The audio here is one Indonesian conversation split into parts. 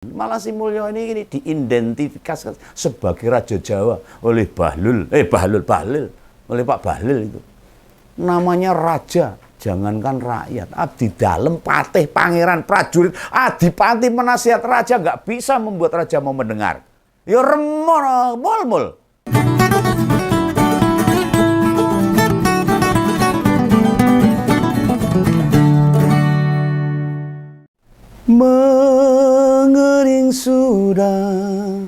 Malah si Mulyo ini diidentifikasi sebagai Raja Jawa oleh Bahlil oleh Pak Bahlil itu. Namanya raja, jangankan rakyat, abdi dalem, patih, pangeran, prajurit, adipati, penasihat raja nggak bisa membuat raja mau mendengar. Ya remor, mul. Mengering sudah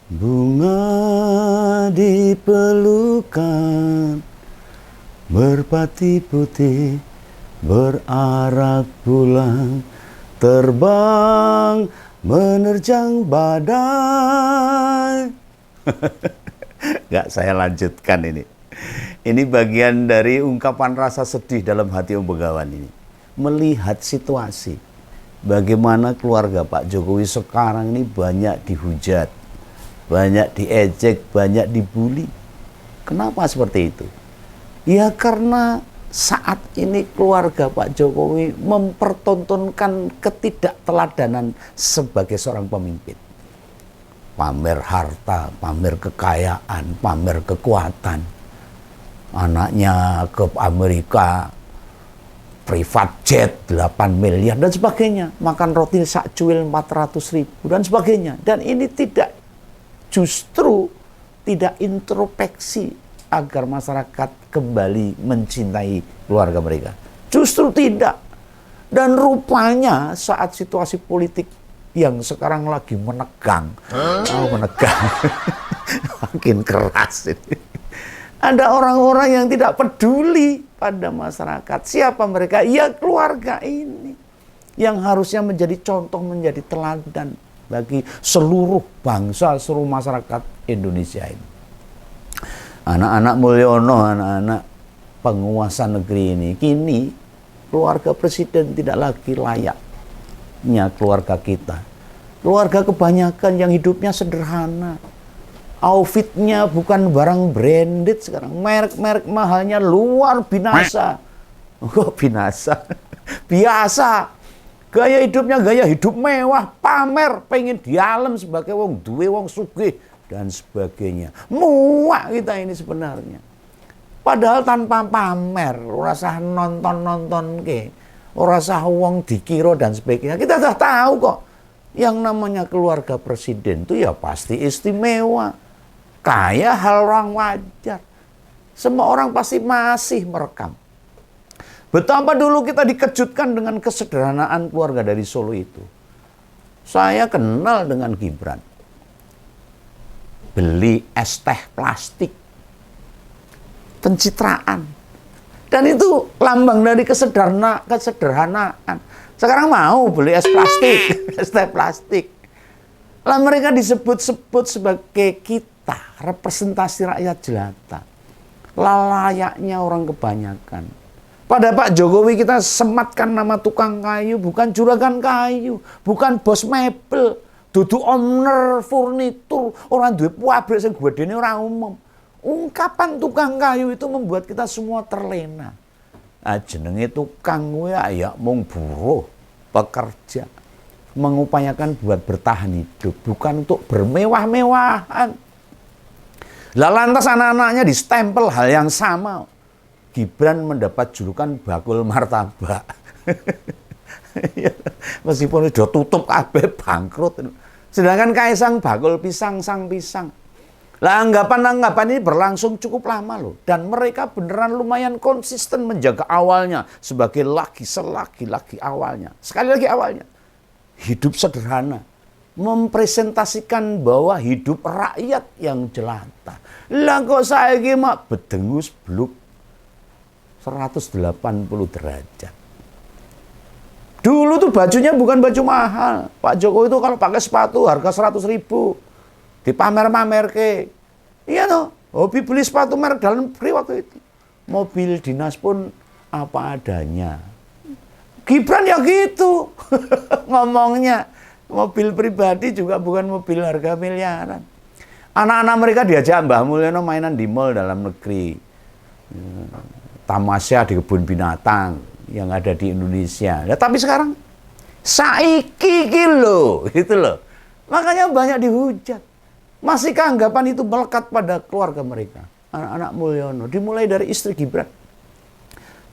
bunga di pelukan, merpati putih berarak pulang, terbang menerjang badai. Nggak saya lanjutkan ini. Ini bagian dari ungkapan rasa sedih dalam hati Om Begawan ini. Melihat situasi. Bagaimana keluarga Pak Jokowi sekarang ini banyak dihujat, banyak diejek, banyak dibully. Kenapa seperti itu? Ya karena saat ini keluarga Pak Jokowi mempertontonkan ketidakteladanan sebagai seorang pemimpin. Pamer harta, pamer kekayaan, pamer kekuatan. Anaknya ke Amerika, privat jet 8 miliar dan sebagainya, makan roti sak cuil 400.000 dan sebagainya. Dan ini justru tidak introspeksi agar masyarakat kembali mencintai keluarga mereka. Justru tidak. Dan rupanya saat situasi politik yang sekarang lagi menegang, makin keras ini. Ada orang-orang yang tidak peduli pada masyarakat. Siapa mereka? Ya keluarga ini. Yang harusnya menjadi contoh, menjadi teladan bagi seluruh bangsa, seluruh masyarakat Indonesia ini. Anak-anak Mulyono, anak-anak penguasa negeri ini, kini keluarga presiden tidak lagi layaknya keluarga kita. Keluarga kebanyakan yang hidupnya sederhana. Outfitnya bukan barang branded sekarang. Merek-merek mahalnya luar binasa. Kok binasa? Biasa. Gaya hidupnya gaya hidup mewah, pamer, pengen dialem sebagai wong duwe, wong sugih dan sebagainya. Muak kita ini sebenarnya. Padahal tanpa pamer, ora usah nonton ke, ora usah wong dikira dan sebagainya. Kita sudah tahu kok. Yang namanya keluarga presiden itu ya pasti istimewa. Kayak hal orang wajar. Semua orang pasti masih merekam. Betapa dulu kita dikejutkan dengan kesederhanaan keluarga dari Solo itu. Saya kenal dengan Gibran. Beli es teh plastik. Pencitraan. Dan itu lambang dari kesederhanaan. Sekarang mau beli es plastik, es teh plastik. Lah mereka disebut-sebut sebagai kita, representasi rakyat jelata. Layaknya orang kebanyakan. Pada Pak Jokowi kita sematkan nama tukang kayu, bukan juragan kayu, bukan bos mebel, dudu owner furnitur, orang duwe pabrik sing gedene ora umum. Ungkapan tukang kayu itu membuat kita semua terlena. Jenenge tukang kuwi ya mung buruh, pekerja. Mengupayakan buat bertahan hidup, bukan untuk bermewah-mewahan. Lah lantas anak-anaknya distempel hal yang sama. Gibran mendapat julukan bakul martabak. Meskipun sudah tutup kabeh bangkrut. Sedangkan Kaisang bakul pisang, sang pisang. Lah anggapan-anggapan ini berlangsung cukup lama loh. Dan mereka beneran lumayan konsisten menjaga awalnya sebagai lagi awalnya. Sekali lagi awalnya. Hidup sederhana, mempresentasikan bahwa hidup rakyat yang jelata. Lah kok saiki mak bedengus bluk 180 derajat. Dulu tuh bajunya bukan baju mahal. Pak Jokowi itu kalau pakai sepatu harga 100.000 dipamer-pamer ke. Iya toh, hobi beli sepatu merek dalam negeri waktu itu. Mobil dinas pun apa adanya. Gibran ya gitu ngomongnya. Mobil pribadi juga bukan mobil harga miliaran. Anak-anak mereka diajak Mbah Mulyono mainan di mall dalam negeri. Tamasya di kebun binatang yang ada di Indonesia. Ya, tapi sekarang Saiki iki lho, gitu loh. Makanya banyak dihujat. Masihkah anggapan itu melekat pada keluarga mereka? Anak-anak Mulyono, dimulai dari istri Gibran,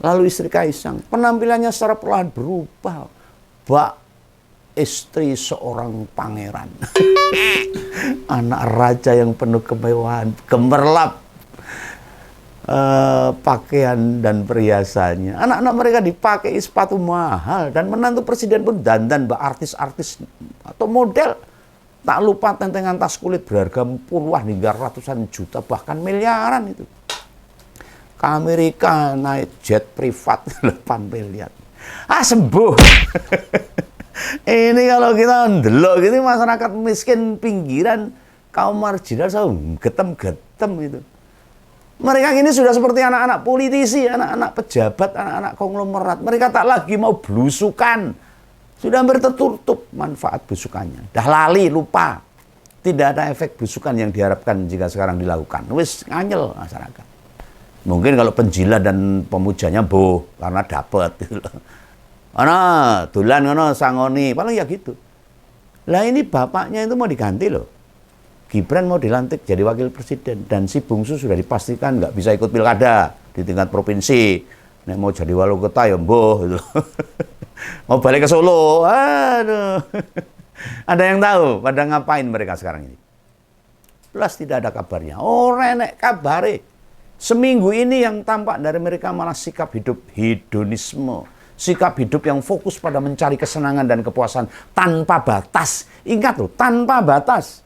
lalu istri Kaisang, penampilannya secara perlahan berubah. Bak istri seorang pangeran. Anak raja yang penuh kemewahan, gemerlap pakaian dan perhiasannya. Anak-anak mereka dipakai sepatu mahal, dan menantu presiden pun dandan artis-artis atau model. Tak lupa tentengan tas kulit berharga puluhan hingga ratusan juta, bahkan miliaran itu. Ke Amerika naik jet privat 8 miliar. Sembuh. Ini kalau kita ndelok gitu, masyarakat miskin pinggiran, kaum marginal getem-getem itu. Mereka ini sudah seperti anak-anak politisi, anak-anak pejabat, anak-anak konglomerat. Mereka tak lagi mau belusukan. Sudah hampir tertutup manfaat belusukannya. Dah lali, lupa. Tidak ada efek belusukan yang diharapkan jika sekarang dilakukan. Wis nganyel masyarakat. Mungkin kalau penjilat dan pemujanya karena dapat. Ana dolan ngono sangoni, paling ya gitu. Lah ini bapaknya itu mau diganti loh. Gibran mau dilantik jadi wakil presiden, dan si bungsu sudah dipastikan nggak bisa ikut pilkada di tingkat provinsi. Nek mau jadi wali kota ya mbuh gitu. Mau balik ke Solo, aduh. Ada yang tahu pada ngapain mereka sekarang ini? Plus tidak ada kabarnya. Nek kabare. Seminggu ini yang tampak dari mereka malah sikap hidup hedonisme. Sikap hidup yang fokus pada mencari kesenangan dan kepuasan tanpa batas. Ingat loh, tanpa batas.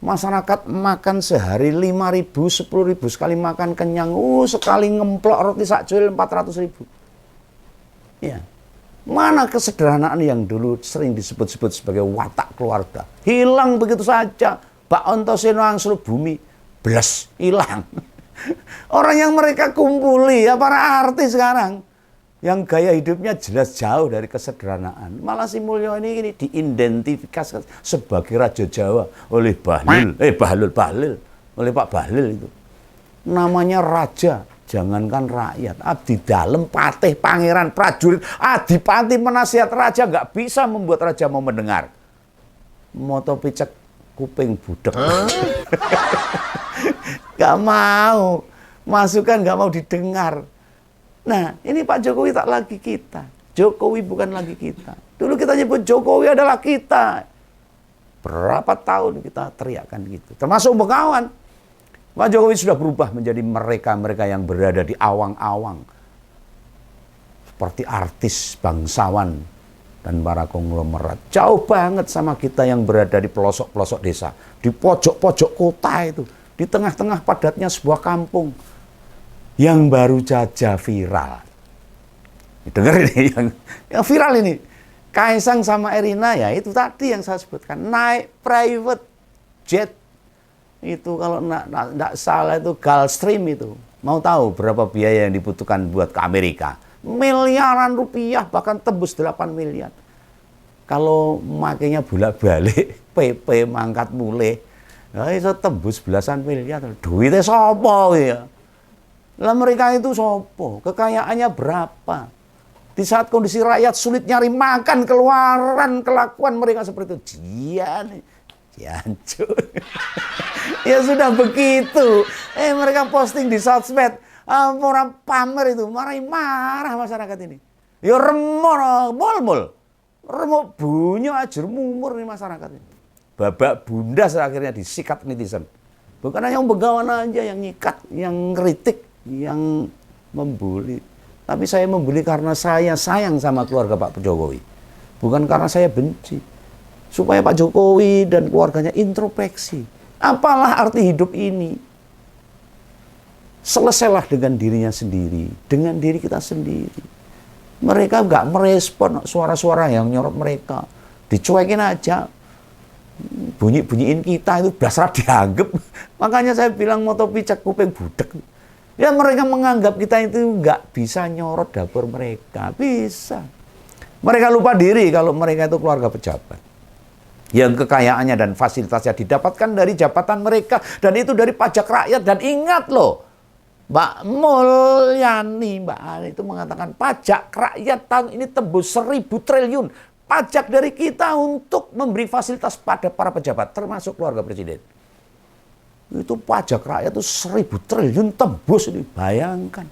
Masyarakat makan sehari 5.000, 10.000 sekali makan kenyang. Sekali ngemplok roti sakjil 400.000. Ya. Mana kesederhanaan yang dulu sering disebut-sebut sebagai watak keluarga? Hilang begitu saja. Pak Ontoseno angslup bumi, blas, hilang. Orang yang mereka kumpuli, ya para artis sekarang, yang gaya hidupnya jelas jauh dari kesederhanaan. Malah si Mulyo ini diidentifikasi sebagai Raja Jawa oleh Bahlil, oleh Pak Bahlil itu. Namanya raja, jangankan rakyat, abdi dalem, patih, pangeran, prajurit, adipati, penasihat raja nggak bisa membuat raja mau mendengar. Moto picek kuping budek. Gak mau, masukan gak mau didengar. Nah, ini Pak Jokowi tak lagi kita. Jokowi bukan lagi kita. Dulu kita nyebut Jokowi adalah kita. Berapa tahun kita teriakkan gitu. Termasuk Bengawan. Pak Jokowi sudah berubah menjadi mereka-mereka yang berada di awang-awang. Seperti artis, bangsawan, dan para konglomerat. Jauh banget sama kita yang berada di pelosok-pelosok desa. Di pojok-pojok kota itu. Di tengah-tengah padatnya sebuah kampung. Yang baru saja viral. Dengar ini yang viral ini. Kaisang sama Erina ya itu tadi yang saya sebutkan. Naik private jet. Itu kalau enggak salah itu Gulfstream itu. Mau tahu berapa biaya yang dibutuhkan buat ke Amerika? Miliaran rupiah, bahkan tembus 8 miliar. Kalau makanya bolak-balik, PP mangkat mulai, ya itu tembus belasan miliar. Duitnya sopo ya? Lah mereka itu sopo, kekayaannya berapa? Di saat kondisi rakyat sulit nyari makan, keluaran, kelakuan mereka seperti itu. Jancu. Ya sudah begitu. Mereka posting di sosmed, orang pamer itu, marah masyarakat ini. Ya remor, mol. Remuk bunyi ajur mumur nih masyarakat ini. Babak bundas akhirnya disikat netizen. Bukan hanya Bengawan aja yang nyikat, yang kritik, yang membuli. Tapi saya membuli karena saya sayang sama keluarga Pak Jokowi. Bukan karena saya benci. Supaya Pak Jokowi dan keluarganya introspeksi. Apalah arti hidup ini? Selesailah dengan dirinya sendiri. Dengan diri kita sendiri. Mereka nggak merespon suara-suara yang nyorot mereka. Dicuekin aja. Bunyi-bunyiin kita itu dasar dianggap. Makanya saya bilang moto picek kuping budek. Ya mereka menganggap kita itu nggak bisa nyorot dapur mereka. Bisa. Mereka lupa diri kalau mereka itu keluarga pejabat. Yang kekayaannya dan fasilitasnya didapatkan dari jabatan mereka. Dan itu dari pajak rakyat. Dan ingat loh, Mbak Mulyani, Mbak Ani itu mengatakan pajak rakyat tahun ini tembus 1.000 triliun. Pajak dari kita untuk memberi fasilitas pada para pejabat, termasuk keluarga presiden. Itu pajak rakyat itu 1.000 triliun tembus ini, bayangkan.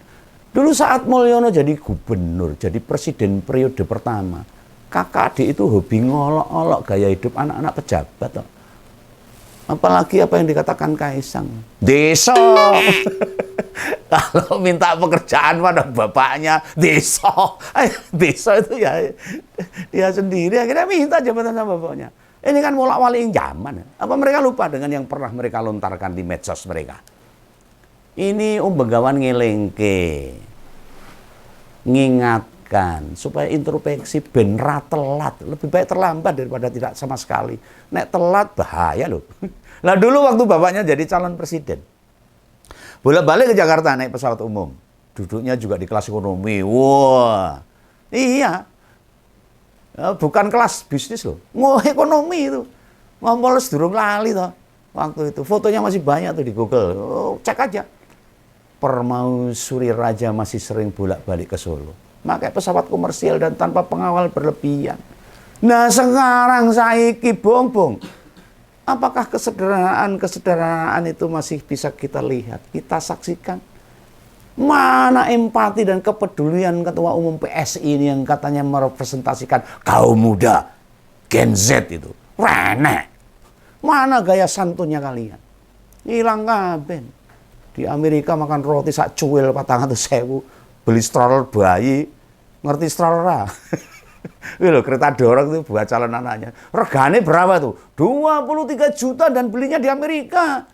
Dulu saat Mulyono jadi gubernur, jadi presiden periode pertama, kakak adik itu hobi ngolok-olok gaya hidup anak-anak pejabat. Apalagi apa yang dikatakan Kaisang. Desa. Kalau minta pekerjaan pada bapaknya, desa. Desa itu ya dia sendiri akhirnya minta jabatan sama bapaknya. Ini kan bolak-balik zaman. Apa mereka lupa dengan yang pernah mereka lontarkan di medsos mereka? Ini Begawan ngelengke. Ngingatkan supaya introspeksi ben ra telat, lebih baik terlambat daripada tidak sama sekali. Nek telat bahaya loh. Lah dulu waktu bapaknya jadi calon presiden, bolak-balik ke Jakarta naik pesawat umum, duduknya juga di kelas ekonomi. Wah, iya, bukan kelas bisnis loh, ekonomi itu. Ngompol sedurung lali toh. Waktu itu fotonya masih banyak tuh di Google. Oh, cek aja. Permaisuri Raja masih sering bolak-balik ke Solo. Pakai pesawat komersial dan tanpa pengawal berlebihan. Nah sekarang saiki bongbong. Apakah kesederhanaan itu masih bisa kita lihat, kita saksikan? Mana empati dan kepedulian Ketua Umum PSI ini yang katanya merepresentasikan kaum muda, Gen Z itu. Renek. Mana gaya santunnya kalian? Hilang kabeh. Di Amerika makan roti sak cuil 400.000, beli stroller bayi, ngerti stroller lah. Loh, kereta dorong itu buat calon anaknya. Regane berapa tuh? 23 juta dan belinya di Amerika.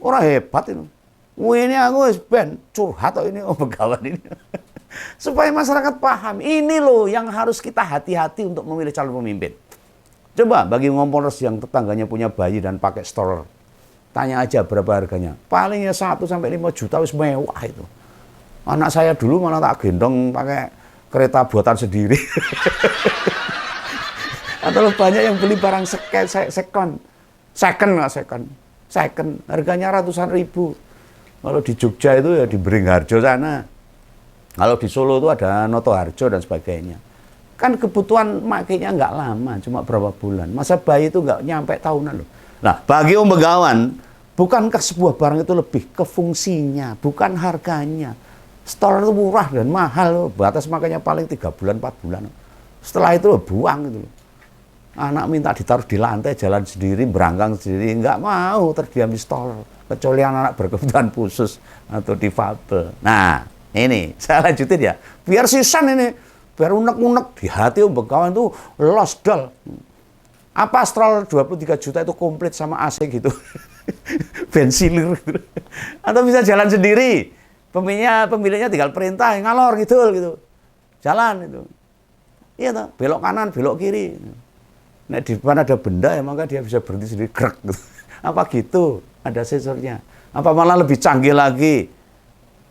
Orang hebat itu. Ini aku ben curhat atau ini Begawan ini. Supaya masyarakat paham, ini loh yang harus kita hati-hati untuk memilih calon pemimpin. Coba bagi ngompolers yang tetangganya punya bayi dan pakai stroller. Tanya aja berapa harganya. Palingnya 1 sampai 5 juta wis mewah itu. Anak saya dulu malah tak gendong pakai kereta buatan sendiri. Atau banyak yang beli barang second. Harganya ratusan ribu. Kalau di Jogja itu ya di Beringharjo sana. Kalau di Solo itu ada Notoharjo dan sebagainya. Kan kebutuhan makainya nggak lama, cuma berapa bulan. Masa bayi itu nggak nyampe tahunan loh. Nah, bagi Begawan, bukankah sebuah barang itu lebih ke fungsinya, bukan harganya. Store itu murah dan mahal loh. Batas makanya paling 3 bulan, 4 bulan. Setelah itu buang gitu loh. Anak minta ditaruh di lantai, jalan sendiri, berangkang sendiri, nggak mau terdiam di store. Kecuali anak berkebutuhan khusus atau difabel. Nah, ini saya lanjutin ya. Biar sisan ini, biar unek-unek di hati Begawan itu lost doll. Apa stroller 23 juta itu komplit sama AC gitu. Bensilir gitu. Atau bisa jalan sendiri. Pemiliknya tinggal perintah, ngalor gitu. Jalan itu. Iya toh, belok kanan, belok kiri. Nah, di depan ada benda ya maka dia bisa berhenti sendiri krek gitu. Apa gitu? Ada sensornya. Apa malah lebih canggih lagi?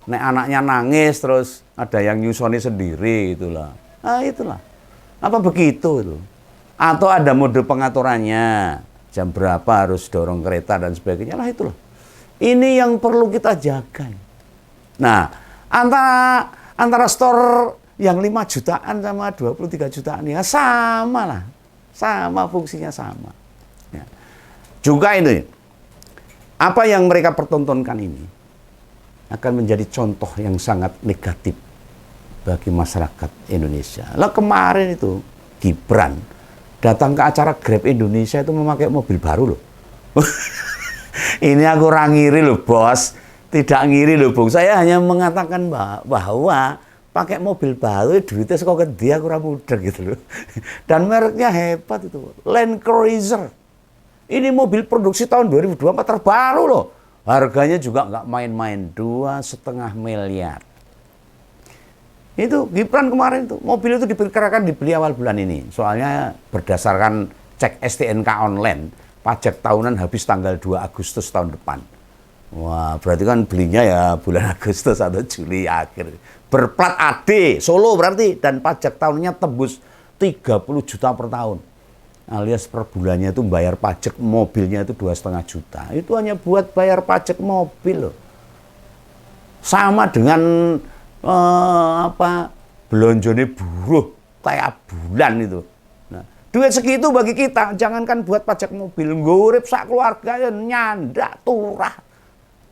Nek anaknya nangis terus ada yang nyusoni sendiri itulah. Ah itulah. Apa begitu itu? Atau ada mode pengaturannya, jam berapa harus dorong kereta dan sebagainya lah itulah. Ini yang perlu kita jaga. Nah, antara store yang 5 jutaan sama 23 jutaan ya sama lah, sama fungsinya sama. Ya. Juga ini, apa yang mereka pertontonkan ini akan menjadi contoh yang sangat negatif bagi masyarakat Indonesia. Lah kemarin itu Gibran datang ke acara Grab Indonesia itu memakai mobil baru loh. Ini aku orang ngiri loh bos, tidak ngiri loh Bung. Saya hanya mengatakan bahwa pakai mobil baru duitnya sekok dia kurang mudah gitu loh. Dan mereknya hebat itu, Land Cruiser. Ini mobil produksi tahun 2024 terbaru loh. Harganya juga nggak main-main, 2,5 miliar. Itu Gibran kemarin tuh, mobil itu diperkirakan dibeli awal bulan ini. Soalnya berdasarkan cek STNK online, pajak tahunan habis tanggal 2 Agustus tahun depan. Wah, berarti kan belinya ya bulan Agustus atau Juli akhir. Berplat AD, Solo berarti, dan pajak tahunnya tembus 30 juta per tahun. Alias per bulannya itu bayar pajak mobilnya itu 2,5 juta. Itu hanya buat bayar pajak mobil loh. Sama dengan belonjone buruh tiap bulan itu. Nah, duit segitu bagi kita, jangankan buat pajak mobil, ngurip sak keluarga ya nyandak turah.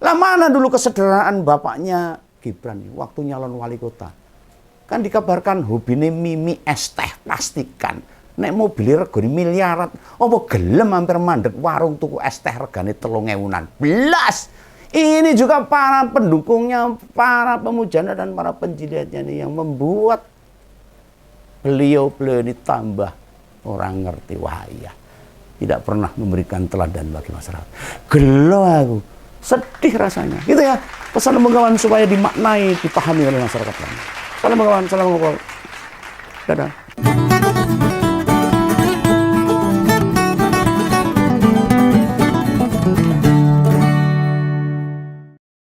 Lah mana dulu kesederhanaan bapaknya Gibran waktu nyalon wali kota? Kan dikabarkan hobine mimi es teh pastikan. Nek mobil regane miliaran, apa gelem hampir mandek warung tuku es teh regane 3.000-an. Belas. Ini juga para pendukungnya, para pemujanya dan para penjilatnya ini yang membuat beliau ini tambah orang ngerti wahaya. Tidak pernah memberikan teladan bagi masyarakat. Gelo aku. Sedih rasanya. Gitu ya. Pesan Bengawan supaya dimaknai, dipahami oleh masyarakat. Salam Bengawan, salam ngobrol. Dadah.